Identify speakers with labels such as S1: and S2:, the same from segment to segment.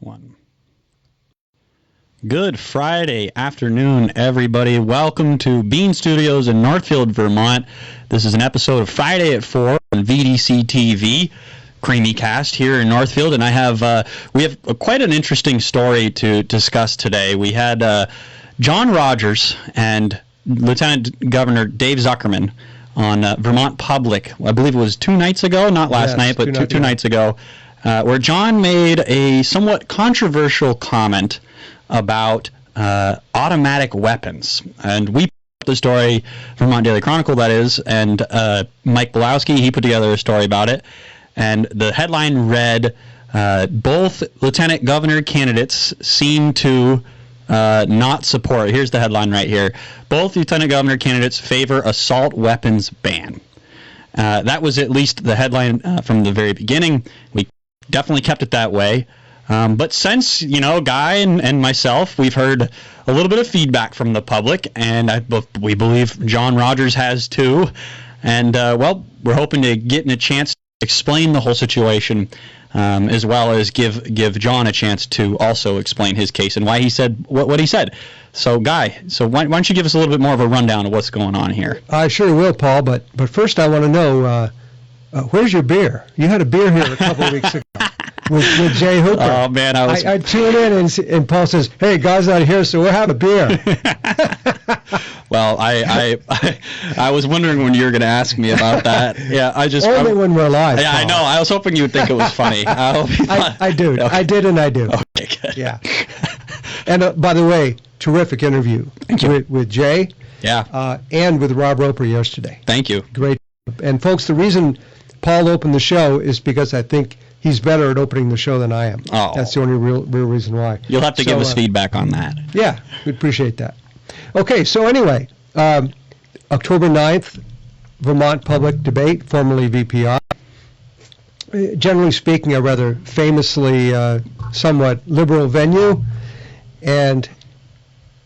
S1: One. Good Friday afternoon, everybody. Welcome to Bean Studios in Northfield, Vermont. This is an episode of Friday at 4 on VDC TV, Creemee Cast here in Northfield, and we have quite an interesting story to discuss today. We had John Rodgers and Lieutenant Governor Dave Zuckerman on Vermont Public. I believe it was 2 nights ago, not last night, but two nights ago. Where John made a somewhat controversial comment about automatic weapons. And we put the story, Vermont Daily Chronicle, that is, and Mike Belowski, he put together a story about it. And the headline read, both lieutenant governor candidates seem to not support, here's the headline right here, both lieutenant governor candidates favor assault weapons ban. That was at least the headline from the very beginning. We definitely kept it that way. But since, Guy and myself, we've heard a little bit of feedback from the public, and we believe John Rodgers has too. And, we're hoping to get a chance to explain the whole situation, as well as give John a chance to also explain his case and why he said what he said. So, Guy, why don't you give us a little bit more of a rundown of what's going on here?
S2: I sure will, Paul, but first I want to know, where's your beer? You had a beer here a couple of weeks ago with Jay Hooper.
S1: Oh, man,
S2: I tune in and Paul says, hey, Guy's not here, so we'll have a beer.
S1: Well, I was wondering when you were going to ask me about that. Yeah,
S2: Only when we're live.
S1: Yeah,
S2: Paul.
S1: I know. I was hoping you would think it was funny.
S2: I do. Okay. I did and I do.
S1: Okay, good.
S2: Yeah. And by the way, terrific interview with Jay.
S1: Yeah.
S2: And with Rob Roper yesterday.
S1: Thank you.
S2: Great. And folks, the reason Paul opened the show is because I think he's better at opening the show than I am.
S1: Oh.
S2: That's the only real reason why.
S1: You'll have to give us feedback on that.
S2: Yeah, we'd appreciate that. Okay, so anyway, October 9th, Vermont Public Debate, formerly VPI. Generally speaking, a rather famously somewhat liberal venue. And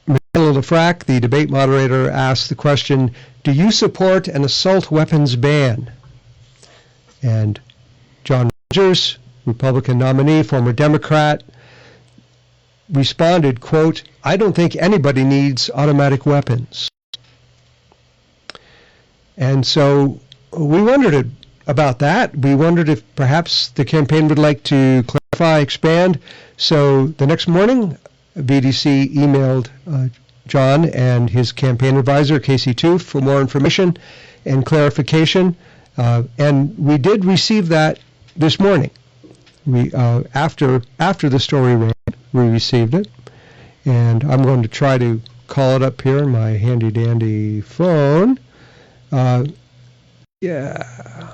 S2: Michael LeFrac, the debate moderator, asked the question, do you support an assault weapons ban? And John Rodgers, Republican nominee, former Democrat, responded, quote, I don't think anybody needs automatic weapons. And so we wondered about that. We wondered if perhaps the campaign would like to clarify, expand. So the next morning, BDC emailed John and his campaign advisor, Casey Toof, for more information and clarification. And we did receive that this morning. We after the story ran, we received it. And I'm going to try to call it up here on my handy-dandy phone. Yeah,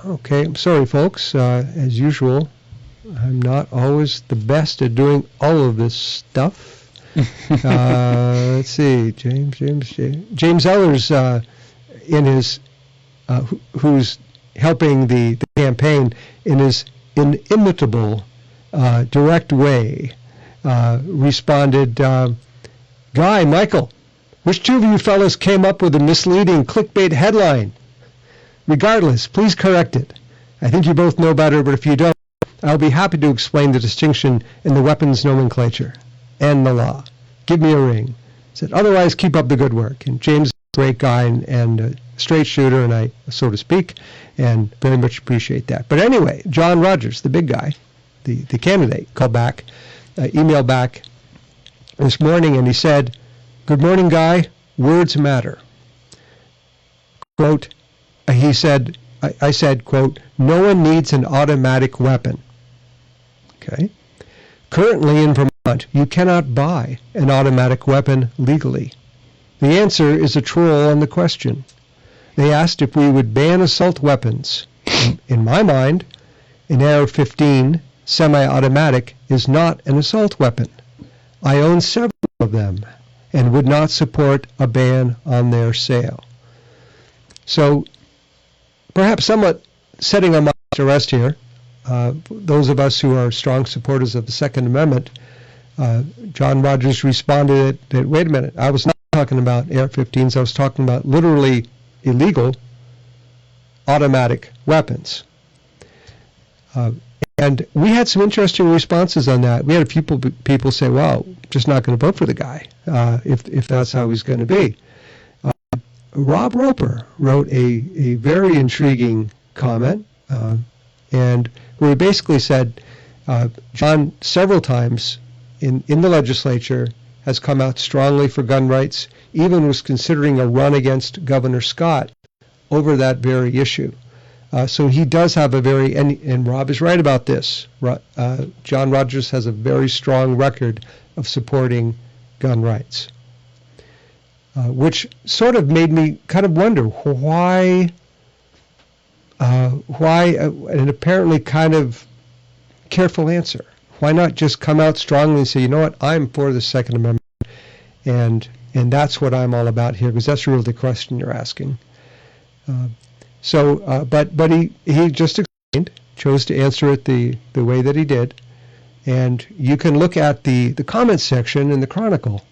S2: okay. I'm sorry, folks. As usual, I'm not always the best at doing all of this stuff. Let's see, James Ellers, in his who's helping the campaign in his inimitable, direct way, responded, Guy, Michael, which two of you fellas came up with a misleading clickbait headline? Regardless, please correct it. I think you both know better, but if you don't, I'll be happy to explain the distinction in the weapons nomenclature and the law. Give me a ring. Said, otherwise, keep up the good work. And James is a great guy and a straight shooter, and I, so to speak, and very much appreciate that. But anyway, John Rodgers, the big guy, the candidate, called back, emailed back this morning, and he said, good morning, Guy. Words matter. Quote, he said, I said, quote, no one needs an automatic weapon. Okay. Currently in Vermont, you cannot buy an automatic weapon legally. The answer is a troll on the question. They asked if we would ban assault weapons. In my mind, an AR-15 semi-automatic is not an assault weapon. I own several of them and would not support a ban on their sale. So, perhaps somewhat setting on my arrest here, those of us who are strong supporters of the Second Amendment, John Rodgers responded that, wait a minute, I was not talking about AR-15s, I was talking about literally illegal automatic weapons. And we had some interesting responses on that. We had a few people say, well, just not going to vote for the guy if that's how he's going to be. Rob Roper wrote a very intriguing comment, and where he basically said, John several times in the legislature has come out strongly for gun rights, even was considering a run against Governor Scott over that very issue. So he does have a very, and Rob is right about this, John Rodgers has a very strong record of supporting gun rights, which sort of made me kind of wonder why an apparently kind of careful answer. Why not just come out strongly and say, you know what, I'm for the Second Amendment, and that's what I'm all about here, because that's really the question you're asking. But he just explained, chose to answer it the way that he did, and you can look at the comments section in the Chronicle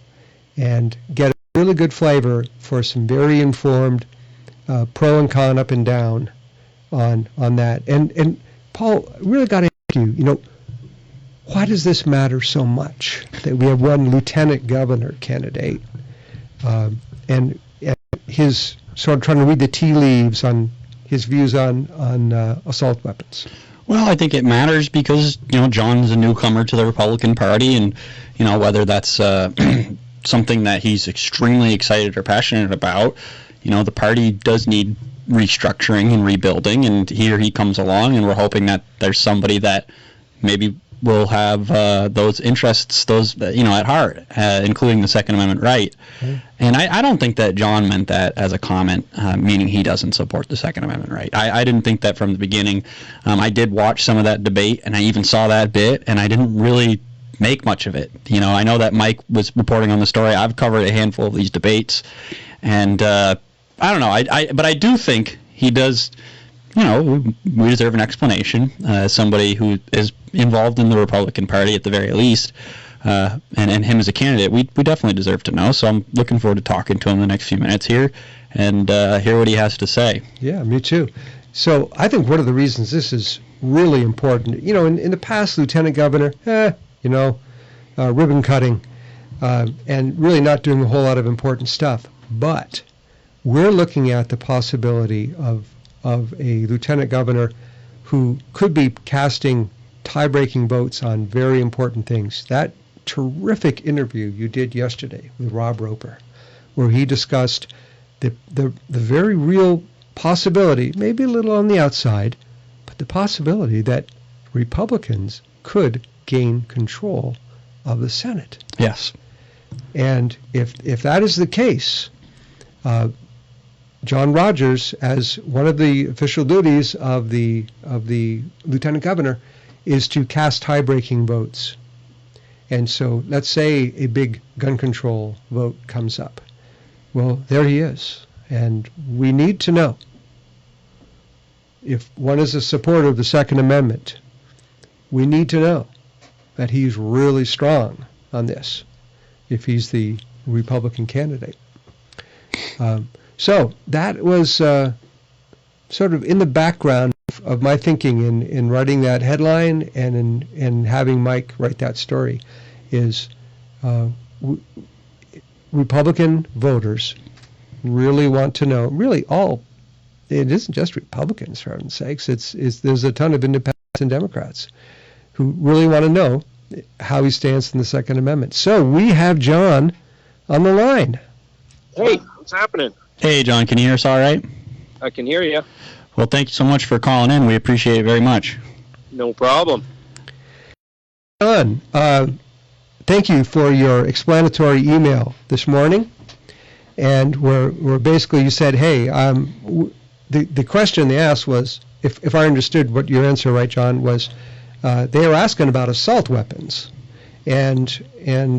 S2: and get a really good flavor for some very informed pro and con, up and down on that. And Paul, really got to ask you, why does this matter so much that we have one lieutenant governor candidate, and his sort of trying to read the tea leaves on his views on assault weapons?
S1: Well, I think it matters because, John's a newcomer to the Republican Party, and, whether that's something that he's extremely excited or passionate about, the party does need restructuring and rebuilding, and here he comes along, and we're hoping that there's somebody that maybe will have those interests, at heart, including the Second Amendment right. Okay. And I don't think that John meant that as a comment, meaning he doesn't support the Second Amendment right. I didn't think that from the beginning. I did watch some of that debate, and I even saw that bit, and I didn't really make much of it. I know that Mike was reporting on the story. I've covered a handful of these debates, and I don't know. But I do think he does. We deserve an explanation. Somebody who is involved in the Republican Party at the very least, and him as a candidate, we definitely deserve to know. So I'm looking forward to talking to him the next few minutes here and hear what he has to say.
S2: Yeah, me too. So I think one of the reasons this is really important, in the past, Lieutenant Governor, ribbon cutting, and really not doing a whole lot of important stuff. But we're looking at the possibility of a lieutenant governor who could be casting tie-breaking votes on very important things. That terrific interview you did yesterday with Rob Roper, where he discussed the very real possibility, maybe a little on the outside, but the possibility that Republicans could gain control of the Senate.
S1: Yes. And
S2: if that is the case, John Rodgers, as one of the official duties of the lieutenant governor, is to cast tie-breaking votes. And so let's say a big gun control vote comes up. Well, there he is. And we need to know if one is a supporter of the Second Amendment, we need to know that he's really strong on this if he's the Republican candidate. So that was sort of in the background of my thinking in writing that headline and in having Mike write that story is Republican voters really want to know, really it isn't just Republicans, for heaven's sakes, there's a ton of independents and Democrats who really want to know how he stands in the Second Amendment. So we have John on the line.
S3: Hey, what's happening?
S1: Hey, John, can you hear us all right?
S3: I can hear you.
S1: Well, thank you so much for calling in. We appreciate it very much.
S3: No problem.
S2: John, thank you for your explanatory email this morning. And where basically you said, hey, the question they asked was, if I understood what your answer right, John, was they were asking about assault weapons. And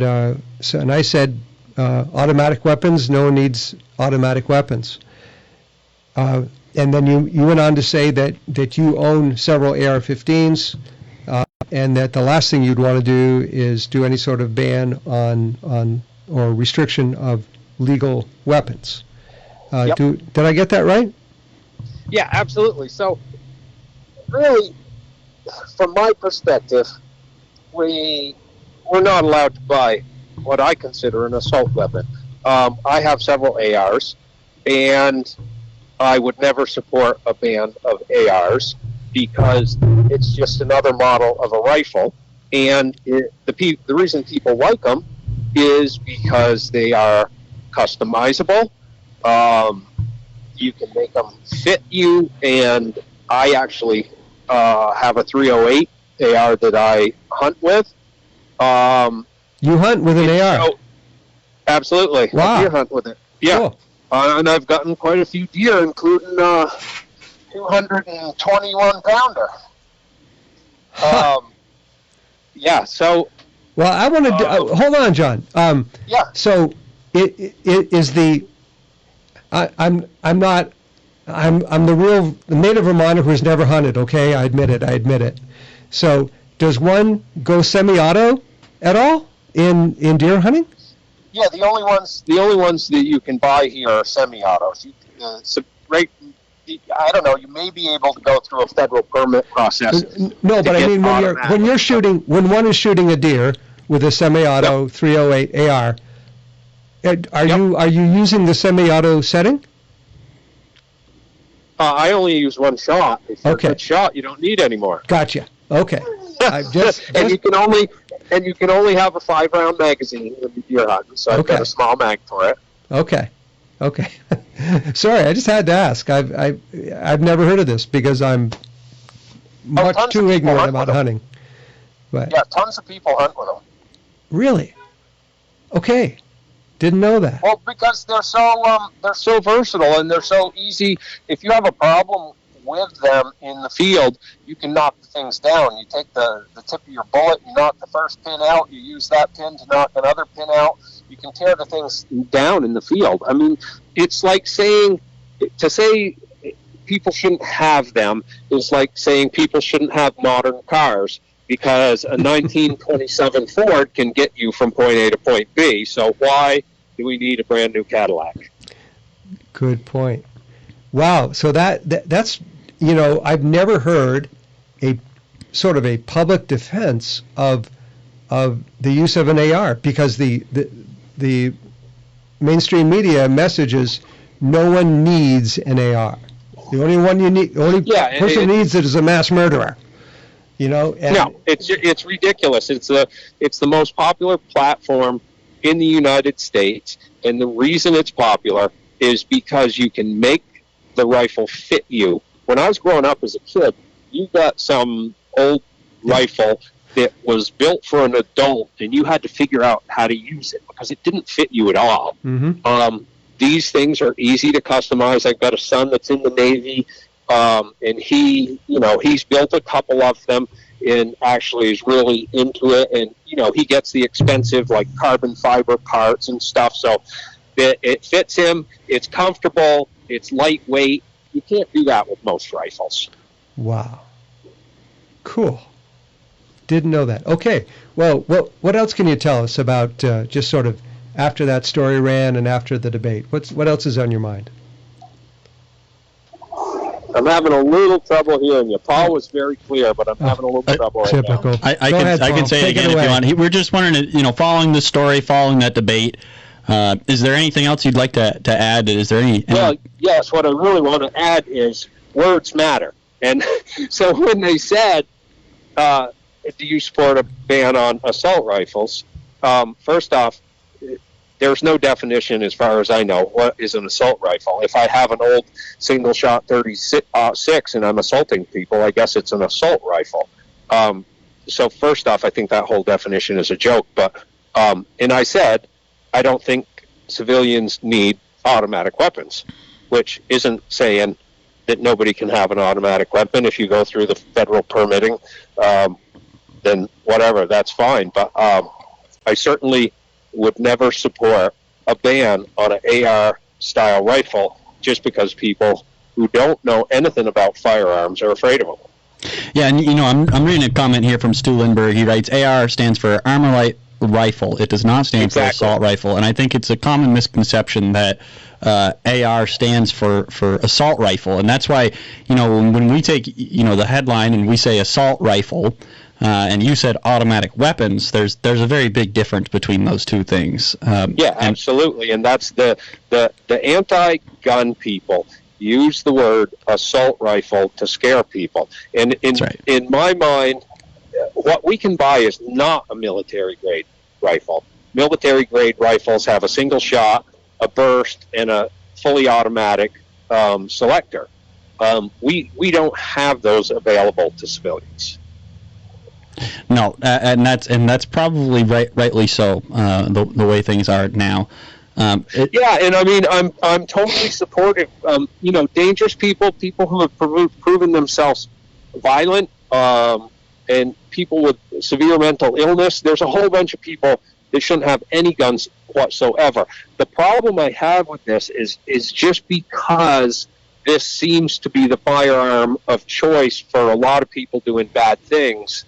S2: I said, automatic weapons, no one needs automatic weapons. And then you went on to say that you own several AR-15s, and that the last thing you'd want to do is do any sort of ban on or restriction of legal weapons.
S3: Yep.
S2: Did I get that right?
S3: Yeah, absolutely. So, really, from my perspective, we're not allowed to buy what I consider an assault weapon. I have several ARs, and I would never support a ban of ARs because it's just another model of a rifle. And the reason people like them is because they are customizable. You can make them fit you, and I actually have a 308 AR that I hunt with.
S2: You hunt with an AR?
S3: So, absolutely.
S2: Wow.
S3: I deer hunt with it. Yeah.
S2: Cool.
S3: And I've gotten quite a few deer, including 221 pounder. Yeah. So.
S2: Well, I want to hold on, John.
S3: Yeah.
S2: So, it is the. I'm the real native Vermonter who's never hunted. Okay, I admit it. So, does one go semi-auto at all in deer hunting?
S3: Yeah, the only ones that you can buy here are semi-autos. I don't know. You may be able to go through a federal permit process.
S2: No, but I mean when one is shooting a deer with a semi-auto
S3: Yep.
S2: 308 AR, are you using the semi-auto setting?
S3: I only use one shot. If you're
S2: Okay.
S3: a good shot, you don't need any more.
S2: Gotcha. Okay.
S3: And you can only have a 5-round magazine when you're deer hunting. So I've
S2: Okay.
S3: got a small mag for it.
S2: Okay. Sorry, I just had to ask. I've never heard of this because I'm much
S3: tons of
S2: too
S3: people
S2: ignorant
S3: hunt
S2: about
S3: with them.
S2: hunting. But
S3: Yeah, tons of people hunt with them.
S2: really, okay, didn't know that.
S3: Well, because they're so versatile and they're so easy. If you have a problem with them in the field, you can knock the things down. You take the tip of your bullet, you knock the first pin out, you use that pin to knock another pin out. You can tear the things down in the field. I mean, it's like to say people shouldn't have them is like saying people shouldn't have modern cars because a 1927 Ford can get you from point A to point B. So why do we need a brand new Cadillac?
S2: Good point. Wow. So that's I've never heard a sort of a public defense of the use of an AR because the mainstream media messages no one needs an AR. The only person who needs it is a mass murderer. No,
S3: it's ridiculous. It's the most popular platform in the United States, and the reason it's popular is because you can make the rifle fit you. When I was growing up as a kid, you got some old rifle that was built for an adult, and you had to figure out how to use it because it didn't fit you at all.
S2: Mm-hmm.
S3: These things are easy to customize. I've got a son that's in the Navy, and he's built a couple of them and actually is really into it. And, he gets the expensive, like, carbon fiber parts and stuff. So it fits him. It's comfortable. It's lightweight. You can't do that with most rifles.
S2: Wow. Cool. Didn't know that. Okay. Well, what else can you tell us about just sort of after that story ran and after the debate? What else is on your mind?
S3: I'm having a little trouble hearing you. Paul was very clear, but I'm having a little trouble right
S2: typical.
S3: now.
S1: I can say it again if you want. We're just wondering, following the story, following that debate, is there anything else you'd like to add? Is there any?
S3: Well, yes, what I really want to add is words matter. And so when they said, do you support a ban on assault rifles? First off, there's no definition, as far as I know, what is an assault rifle. If I have an old single-shot 36 and I'm assaulting people, I guess it's an assault rifle. So first off, I think that whole definition is a joke. But and I said, I don't think civilians need automatic weapons, which isn't saying that nobody can have an automatic weapon. If you go through the federal permitting, then whatever, that's fine. But I certainly would never support a ban on an AR-style rifle just because people who don't know anything about firearms are afraid of them.
S1: Yeah, and I'm reading a comment here from Stu Lindbergh. He writes, AR stands for Armor rifle. It does not stand for assault rifle, and I think it's a common misconception that AR stands for assault rifle, and that's why, when we take, the headline and we say assault rifle, and you said automatic weapons, there's a very big difference between those two things.
S3: Absolutely, and that's the anti-gun people use the word assault rifle to scare people. And in my mind, what we can buy is not a military-grade rifle. Military-grade rifles have a single shot, a burst, and a fully automatic selector. We don't have those available to civilians.
S1: No, and that's probably rightly so. The way things are now. And I mean, I'm totally supportive. Dangerous people who have proven themselves violent, and people with severe mental illness. There's a whole bunch of people that shouldn't have any guns whatsoever. The problem I have with this is just because this seems to be the firearm of choice for a lot of people doing bad things.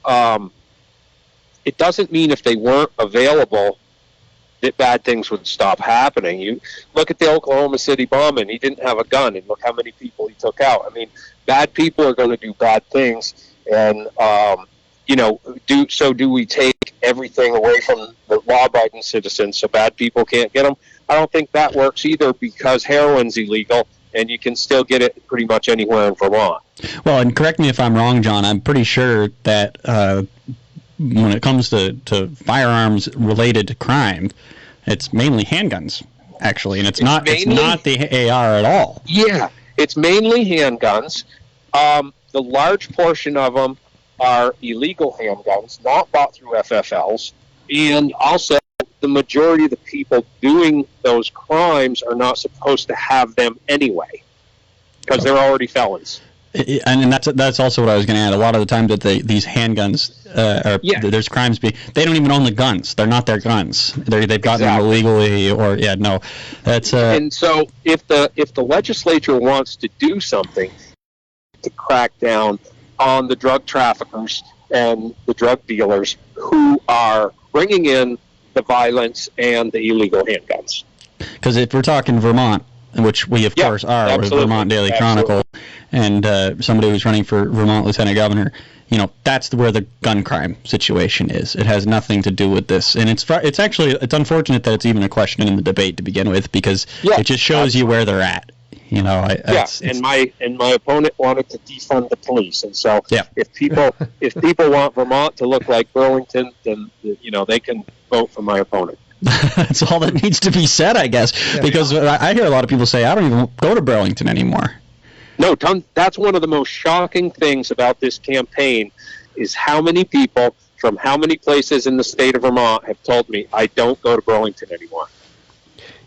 S1: It doesn't mean if they weren't available that bad things would stop happening. You look at the Oklahoma City bombing. He didn't have a gun, and look how many people he took out. I mean, bad people are going to do bad things, and do we take everything away from the law-abiding citizens so bad people can't get them? I don't think that works either, because heroin's illegal, and you can still get it pretty much anywhere in Vermont. Well, and correct me if I'm wrong, John, I'm pretty sure that when it comes to firearms related to crime, it's mainly handguns, actually, and it's not the AR at all.
S3: Yeah, it's mainly handguns. The large portion of them are illegal handguns, not bought through FFLs, and also the majority of the people doing those crimes are not supposed to have them anyway, because they're already felons.
S1: And that's also what I was going to add. A lot of the time that these handguns, there's crimes they don't even own the guns. They're not their guns. They've gotten them illegally, that's.
S3: And so if the legislature wants to do something to crack down on the drug traffickers and the drug dealers who are bringing in the violence and the illegal handguns.
S1: Because if we're talking Vermont, which we of course are, with Vermont Daily Chronicle, and somebody who's running for Vermont Lieutenant Governor, that's where the gun crime situation is. It has nothing to do with this, and it's unfortunate that it's even a question in the debate to begin with, because it just shows you where they're at.
S3: And my opponent wanted to defund the police, and so if people want Vermont to look like Burlington, then they can vote for my opponent.
S1: That's all that needs to be said, I guess, because I hear a lot of people say, I don't even go to Burlington anymore.
S3: No, that's one of the most shocking things about this campaign, is how many people from how many places in the state of Vermont have told me, I don't go to Burlington anymore.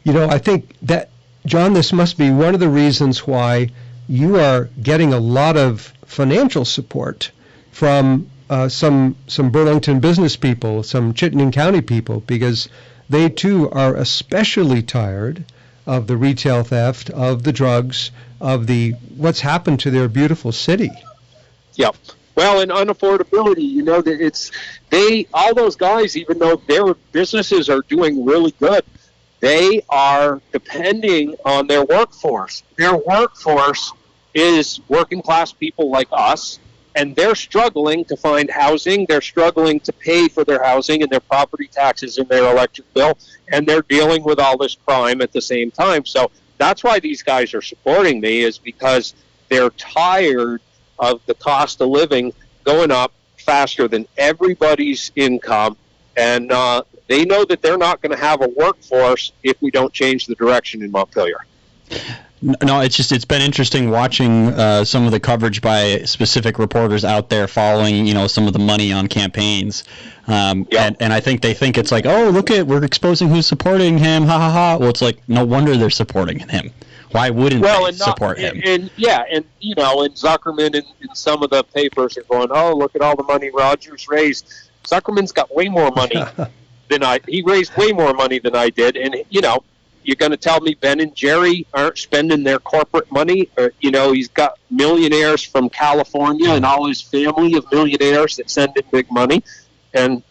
S2: I think that, John, this must be one of the reasons why you are getting a lot of financial support from some Burlington business people, some Chittenden County people, because they too are especially tired of the retail theft, of the drugs, of what's happened to their beautiful city.
S3: Yep. Well, and unaffordability, all those guys, even though their businesses are doing really good, they are depending on their workforce. Their workforce is working class people like us, and they're struggling to find housing. They're struggling to pay for their housing and their property taxes and their electric bill, and they're dealing with all this crime at the same time. So that's why these guys are supporting me, is because they're tired of the cost of living going up faster than everybody's income, and they know that they're not going to have a workforce if we don't change the direction in Montpelier.
S1: No, it's been interesting watching some of the coverage by specific reporters out there following, some of the money on campaigns. And I think they think it's like, oh, look we're exposing who's supporting him, ha ha ha. Well, it's like, no wonder they're supporting him. Why wouldn't they support him?
S3: And Zuckerman and some of the papers are going, oh, look at all the money Rodgers raised. Zuckerman's got way more money he raised way more money than I did, and you're going to tell me Ben and Jerry aren't spending their corporate money? Or, he's got millionaires from California and all his family of millionaires that send in big money. And,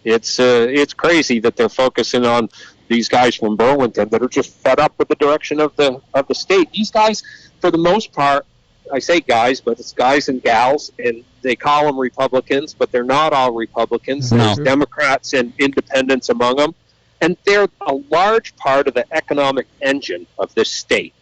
S3: It's crazy that they're focusing on these guys from Burlington that are just fed up with the direction of the state. These guys, for the most part, I say guys, but it's guys and gals, and they call them Republicans, but they're not all Republicans.
S1: No.
S3: There's Democrats and independents among them, and they're a large part of the economic engine of this state.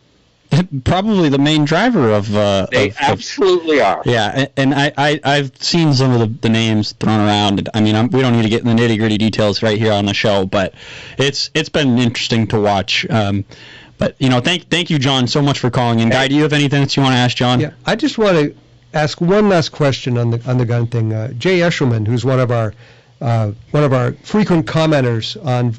S1: Probably the main driver of
S3: They absolutely are.
S1: Yeah, and I've seen some of the names thrown around. I mean, we don't need to get in the nitty-gritty details right here on the show, but it's been interesting to watch. But thank you, John, so much for calling in. Guy, do you have anything that you want to ask John?
S2: Yeah, I just want to ask one last question on the gun thing. Jay Eshelman, who's one of our frequent commenters on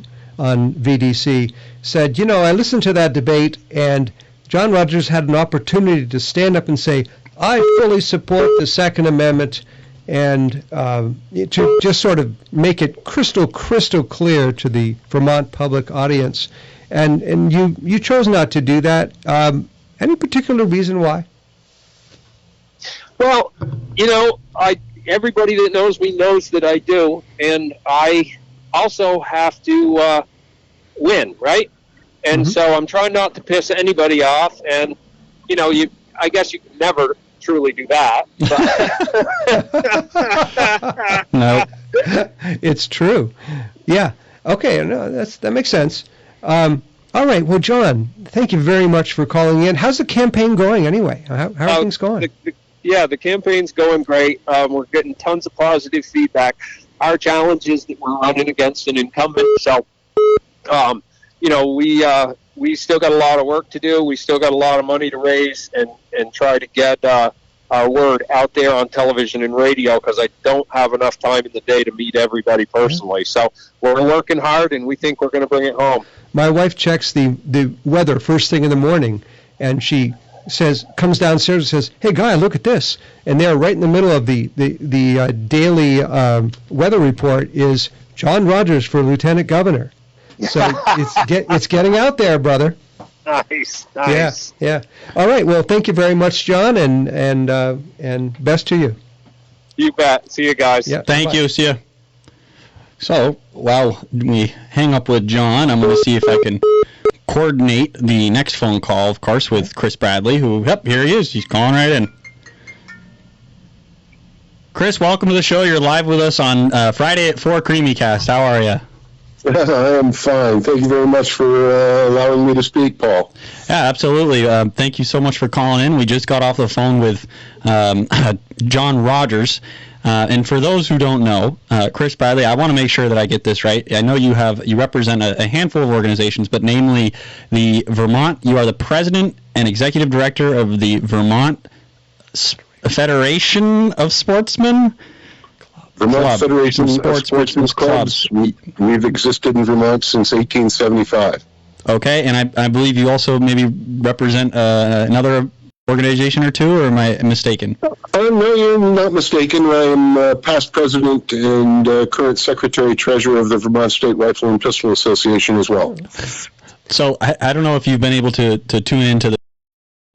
S2: VDC, said, I listened to that debate, and John Rodgers had an opportunity to stand up and say, I fully support the Second Amendment, and to just sort of make it crystal clear to the Vermont public audience. And you chose not to do that. Any particular reason why?
S3: Well, everybody that knows me knows that I do, and I also have to win, right? And so I'm trying not to piss anybody off, and I guess you can never truly do that. But
S1: No,
S2: it's true. Yeah. Okay. No, that makes sense. All right. Well, John, thank you very much for calling in. How's the campaign going anyway? How are things going?
S3: The campaign's going great. We're getting tons of positive feedback. Our challenge is that we're running against an incumbent, so we still got a lot of work to do. We still got a lot of money to raise and try to get our word out there on television and radio, because I don't have enough time in the day to meet everybody personally. So we're working hard, and we think we're going to bring it home.
S2: My wife checks the weather first thing in the morning, and she comes downstairs and says, "Hey, Guy, look at this." And there, right in the middle of the daily weather report, is John Rodgers for Lieutenant Governor. So it's getting out there, brother.
S3: Nice.
S2: Yeah. All right. Well, thank you very much, John, and best to you.
S3: You bet. See you guys.
S2: Yeah.
S1: thank you. See ya. So while we hang up with John, I'm going to see if I can coordinate the next phone call, of course, with Chris Bradley, who, here he is. He's calling right in. Chris, welcome to the show. You're live with us on Friday at 4 Creemee Cast. How are you?
S4: I am fine. Thank you very much for allowing me to speak, Paul.
S1: Yeah, absolutely. Thank you so much for calling in. We just got off the phone with John Rodgers. And for those who don't know, Chris Bradley, I want to make sure that I get this right. I know you represent a handful of organizations, but namely you are the president and executive director of the Vermont Federation of Sportsmen?
S4: Vermont Federation of Sportsmen's Clubs. We've existed in Vermont since 1875.
S1: Okay, and I believe you also maybe represent another organization or two, or am I mistaken?
S4: No, you're not mistaken. I am past president and current secretary-treasurer of the Vermont State Rifle and Pistol Association as well.
S1: So I don't know if you've been able to tune into the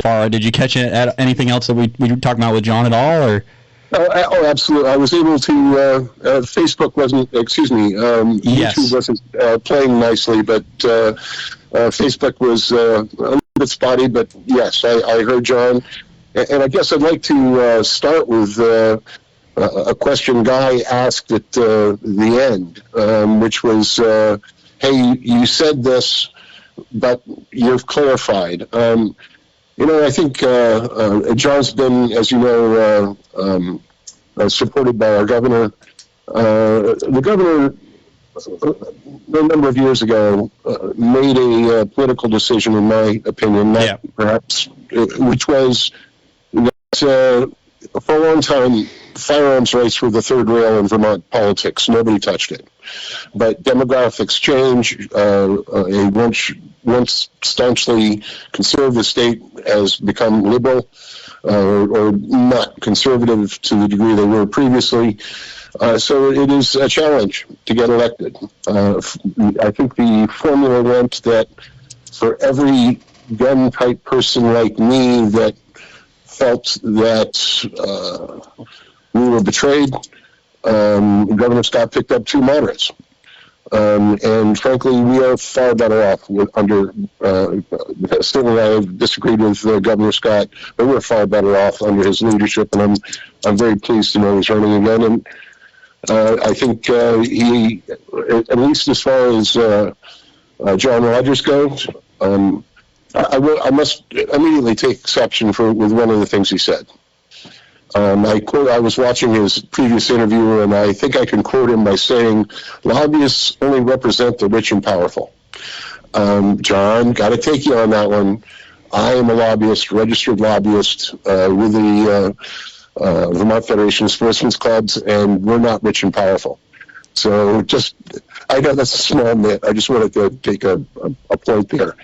S1: far. Did you catch anything else that we were talking about with John at all, or?
S4: Oh, absolutely. I was able to, Facebook wasn't,
S1: Yes.
S4: YouTube wasn't playing nicely, but Facebook was a little bit spotty, but yes, I heard John. And I guess I'd like to start with a question Guy asked at the end, which was, hey, you said this, but you've clarified. I think John's been, as you know, supported by our governor. The governor, a number of years ago, made a political decision, in my opinion, perhaps, which was that for a long time, firearms rights were the third rail in Vermont politics. Nobody touched it. But demographics change. A once staunchly conservative state has become liberal or not conservative to the degree they were previously. So it is a challenge to get elected. I think the formula went that for every gun-type person like me that felt that we were betrayed, Governor Scott picked up 2 moderates. And frankly, we are far better off under, still I've disagreed with Governor Scott, but we're far better off under his leadership, and I'm very pleased to know he's running again. And I think he, at least as far as John Rodgers goes, I must immediately take exception with one of the things he said. I was watching his previous interview, and I think I can quote him by saying, "Lobbyists only represent the rich and powerful." John, got to take you on that one. I am a lobbyist, registered lobbyist with the Vermont Federation of Sportsmen's Clubs, and we're not rich and powerful. So I know that's a small nit. I just wanted to take a point there.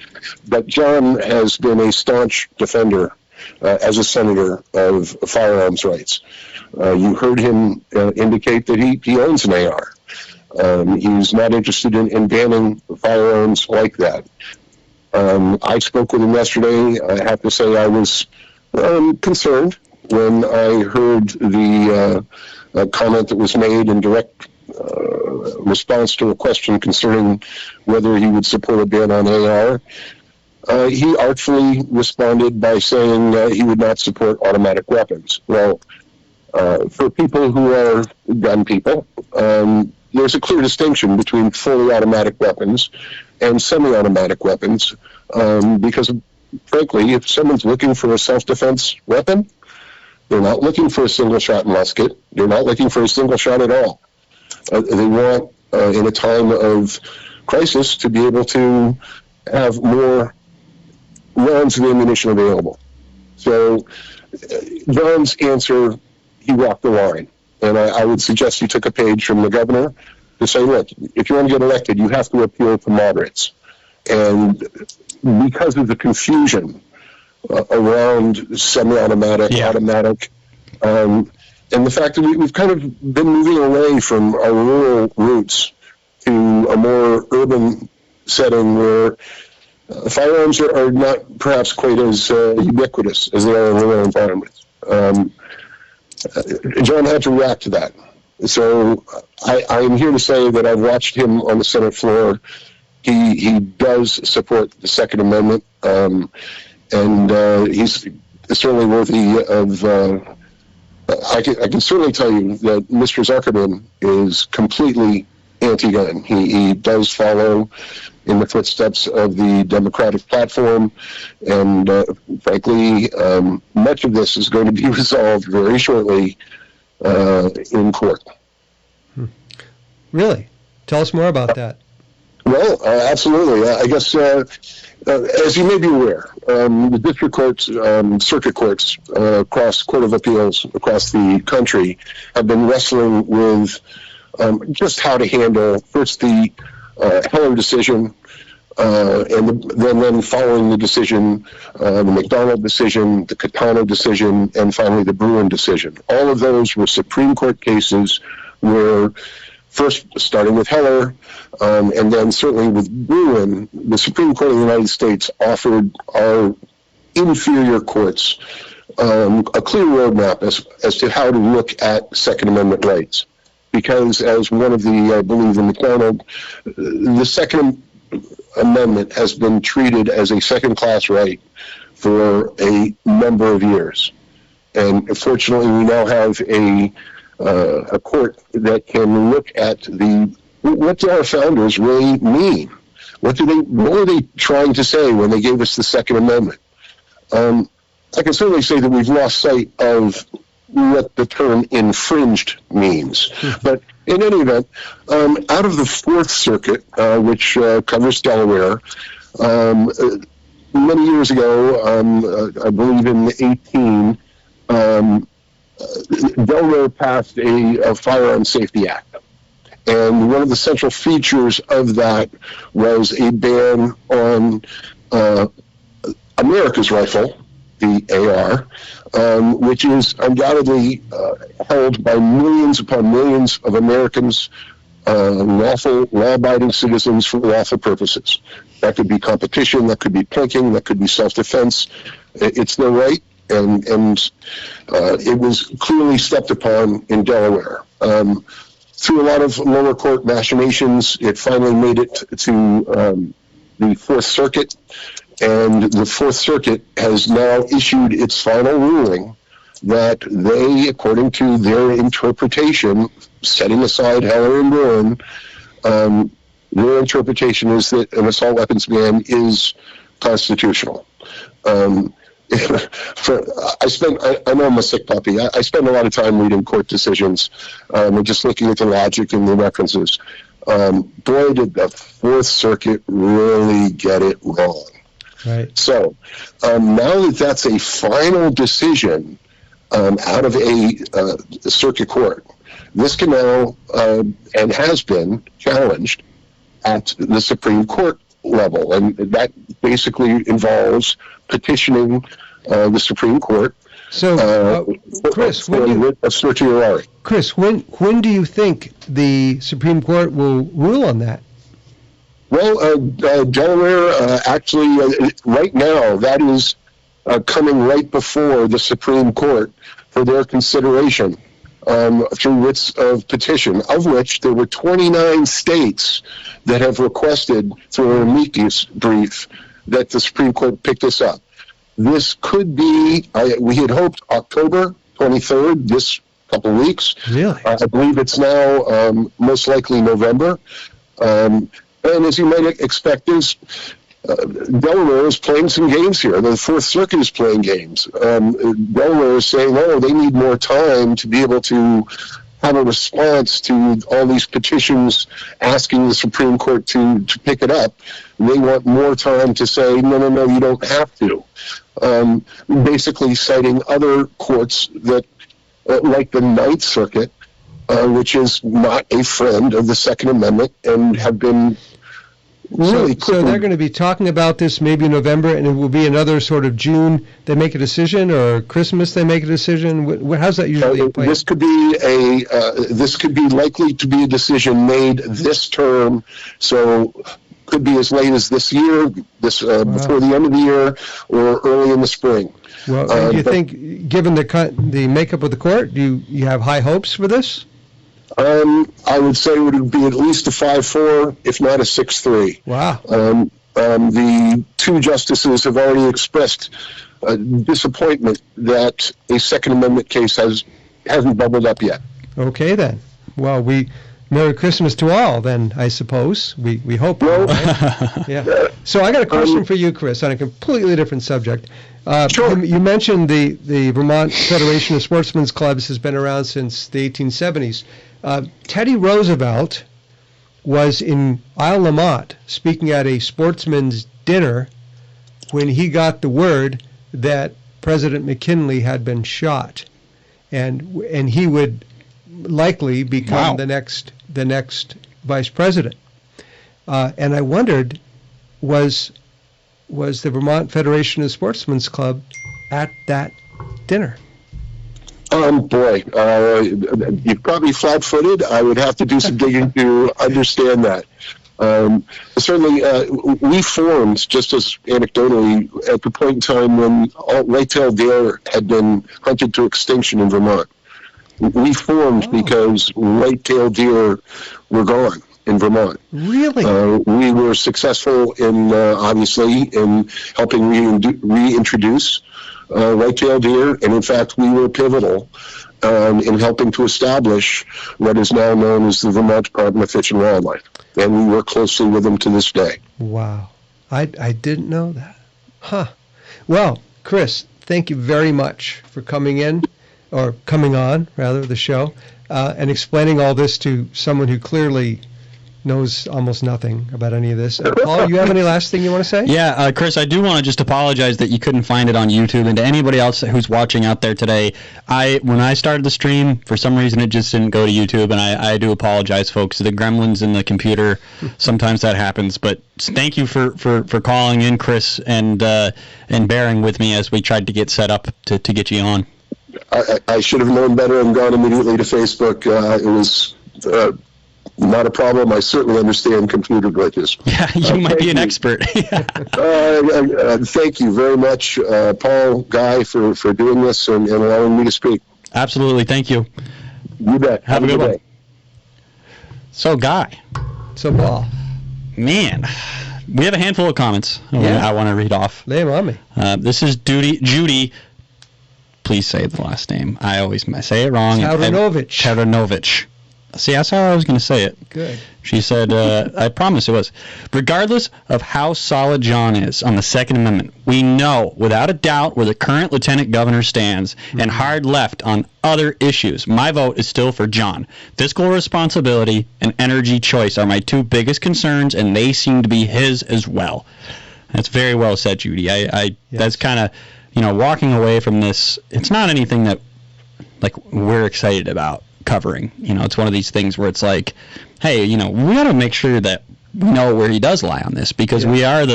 S4: But John has been a staunch defender as a senator of firearms rights. You heard him indicate that he owns an AR. He's not interested in banning firearms like that. I spoke with him yesterday. I have to say I was concerned when I heard the comment that was made in direct response to a question concerning whether he would support a ban on AR. He artfully responded by saying he would not support automatic weapons. Well, for people who are gun people, there's a clear distinction between fully automatic weapons and semi-automatic weapons, because, frankly, if someone's looking for a self-defense weapon, they're not looking for a single-shot musket. They're not looking for a single shot at all. They want, in a time of crisis, to be able to have more rounds of ammunition available. So John's answer, he walked the line. And I would suggest he took a page from the governor to say, look, if you want to get elected, you have to appeal to moderates. And because of the confusion around semi-automatic, automatic, and the fact that we've kind of been moving away from our rural roots to a more urban setting where firearms are not perhaps quite as ubiquitous as they are in rural environments. John had to react to that. So I'm here to say that I've watched him on the Senate floor. He does support the Second Amendment, and he's certainly worthy of... I can certainly tell you that Mr. Zuckerman is completely anti-gun. He does follow in the footsteps of the Democratic platform, and frankly, much of this is going to be resolved very shortly in court.
S2: Really? Tell us more about that.
S4: Well, absolutely. I guess, as you may be aware, the district courts, circuit courts across Court of Appeals across the country have been wrestling with just how to handle first the Heller decision, and then following the decision, the McDonald decision, the Catano decision, and finally the Bruin decision. All of those were Supreme Court cases where, first starting with Heller, and then certainly with Bruin, the Supreme Court of the United States offered our inferior courts a clear roadmap as to how to look at Second Amendment rights. Because as one of the, I believe in McDonald, the Second Amendment has been treated as a second-class right for a number of years. And fortunately, we now have a court that can look at what do our founders really mean? What were they trying to say when they gave us the Second Amendment? I can certainly say that we've lost sight of what the term infringed means. But in any event, out of the Fourth Circuit, which covers Delaware, many years ago, I believe in 18, Delaware passed a Firearm Safety Act. And one of the central features of that was a ban on America's rifle, the AR, which is undoubtedly held by millions upon millions of Americans, lawful, law-abiding citizens for lawful purposes. That could be competition, that could be plinking, that could be self-defense. It's their right, and it was clearly stepped upon in Delaware. Through a lot of lower court machinations, it finally made it to the Fourth Circuit, and the Fourth Circuit has now issued its final ruling that they, according to their interpretation, setting aside Heller and Bruin, their interpretation is that an assault weapons ban is constitutional. I know I'm a sick puppy. I spend a lot of time reading court decisions and just looking at the logic and the references. Boy, did the Fourth Circuit really get it wrong.
S2: Right.
S4: So now that that's a final decision out of a circuit court, this can now and has been challenged at the Supreme Court level, and that basically involves petitioning the Supreme Court.
S2: So, Chris, when do you think the Supreme Court will rule on that?
S4: Well, Delaware, actually, right now, that is coming right before the Supreme Court for their consideration through writs of petition, of which there were 29 states that have requested through an amicus brief that the Supreme Court pick this up. This could be, we had hoped October 23rd, this couple of weeks.
S2: Really?
S4: I believe it's now most likely November. And as you might expect, Delaware is playing some games here. The Fourth Circuit is playing games. Delaware is saying, they need more time to be able to have a response to all these petitions asking the Supreme Court to pick it up. They want more time to say, no, you don't have to. Basically citing other courts that, like the Ninth Circuit, which is not a friend of the Second Amendment and have been really...
S2: So they're going to be talking about this maybe in November, and it will be another sort of June they make a decision, or Christmas they make a decision? How's that usually play?
S4: This could be likely to be a decision made this term, so could be as late as this year, before the end of the year, or early in the spring.
S2: Well, do you think, given the makeup of the court, do you have high hopes for this?
S4: I would say it would be at least a 5-4, if not a 6-3.
S2: Wow.
S4: The two justices have already expressed disappointment that a Second Amendment case hasn't bubbled up yet.
S2: Okay, then. Well, Merry Christmas to all, then, I suppose. We hope.
S4: Well,
S2: right? Yeah. So I got a question for you, Chris, on a completely different subject.
S4: Sure.
S2: You mentioned the Vermont Federation of Sportsmen's Clubs has been around since the 1870s. Teddy Roosevelt was in Isle Lamont speaking at a sportsman's dinner when he got the word that President McKinley had been shot, and he would likely become the next vice president. And I wondered, was the Vermont Federation of Sportsmen's Club at that dinner?
S4: Boy, you're probably flat-footed. I would have to do some digging to understand that. Certainly, we formed, just as anecdotally, at the point in time when white-tailed deer had been hunted to extinction in Vermont. We formed because white-tailed deer were gone in Vermont.
S2: Really?
S4: We were successful in, obviously, in helping reintroduce white-tailed deer, and in fact, we were pivotal in helping to establish what is now known as the Vermont Department of Fish and Wildlife, and we work closely with them to this day.
S2: Wow. I didn't know that. Huh. Well, Chris, thank you very much for coming on, the show, and explaining all this to someone who clearly knows almost nothing about any of this. Paul, you have any last thing you want to say?
S1: Yeah, Chris, I do want to just apologize that you couldn't find it on YouTube, and to anybody else who's watching out there today, when I started the stream, for some reason it just didn't go to YouTube, and I do apologize, folks. The gremlins in the computer, sometimes that happens, but thank you for calling in, Chris, and bearing with me as we tried to get set up to get you on.
S4: I should have known better and gone immediately to Facebook. It was not a problem. I certainly understand computer glitches.
S1: Yeah, you might be an expert.
S4: Thank you very much, Paul, Guy, for doing this and allowing me to speak.
S1: Absolutely. Thank you.
S4: You bet.
S1: Have a good one.
S4: day.
S1: So, Guy.
S2: So, Paul.
S1: Man, we have a handful of comments I want to read off.
S2: Lay 'em on me.
S1: This is Judy. Please say the last name. I always say it wrong.
S2: Taranovich.
S1: See, that's how I was going to say it.
S2: Good.
S1: She said, I promise it was. Regardless of how solid John is on the Second Amendment, we know without a doubt where the current lieutenant governor stands and hard left on other issues. My vote is still for John. Fiscal responsibility and energy choice are my two biggest concerns, and they seem to be his as well. That's very well said, Judy. Yes. That's kind of, walking away from this. It's not anything that, we're excited about covering. It's one of these things where it's like, hey, we got to make sure that we know where he does lie on this, because we are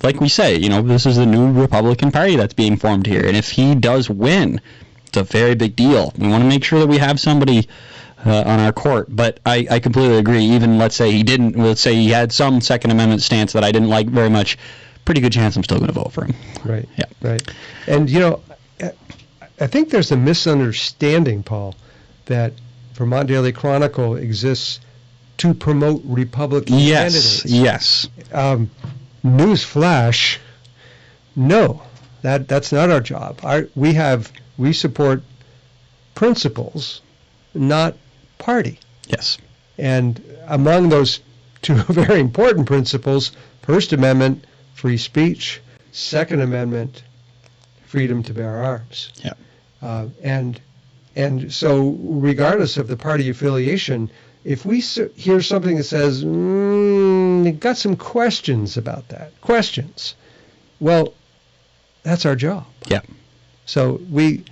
S1: like we say, this is the new Republican Party that's being formed here, and if he does win, it's a very big deal. We want to make sure that we have somebody on our court. But I completely agree. Even let's say he had some Second Amendment stance that I didn't like very much, pretty good chance I'm still going to vote for him.
S2: Right.
S1: Yeah.
S2: Right. And I think there's a misunderstanding, Paul, that Vermont Daily Chronicle exists to promote Republican candidates.
S1: Yes.
S2: News flash, no, that's not our job. We support principles, not party.
S1: Yes.
S2: And among those two very important principles, First Amendment, free speech; Second Amendment, freedom to bear arms.
S1: Yeah.
S2: And so, regardless of the party affiliation, if we hear something that says, you've got some questions about that, well, that's our job.
S1: Yeah.
S2: So we,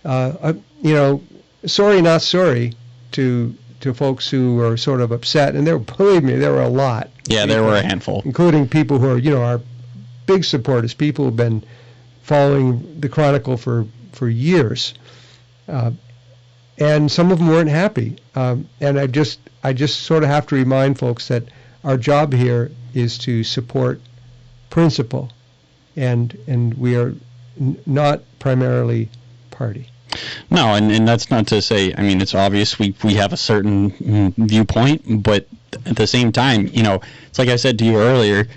S2: sorry, not sorry to folks who are sort of upset, and believe me, there were a lot.
S1: Yeah, there were a handful.
S2: Including people who are, our big supporters, people who've been following the Chronicle for years. And some of them weren't happy. And I just sort of have to remind folks that our job here is to support principle, and we are not primarily party.
S1: No, and that's not to say, it's obvious we have a certain viewpoint, but at the same time, it's like I said to you earlier,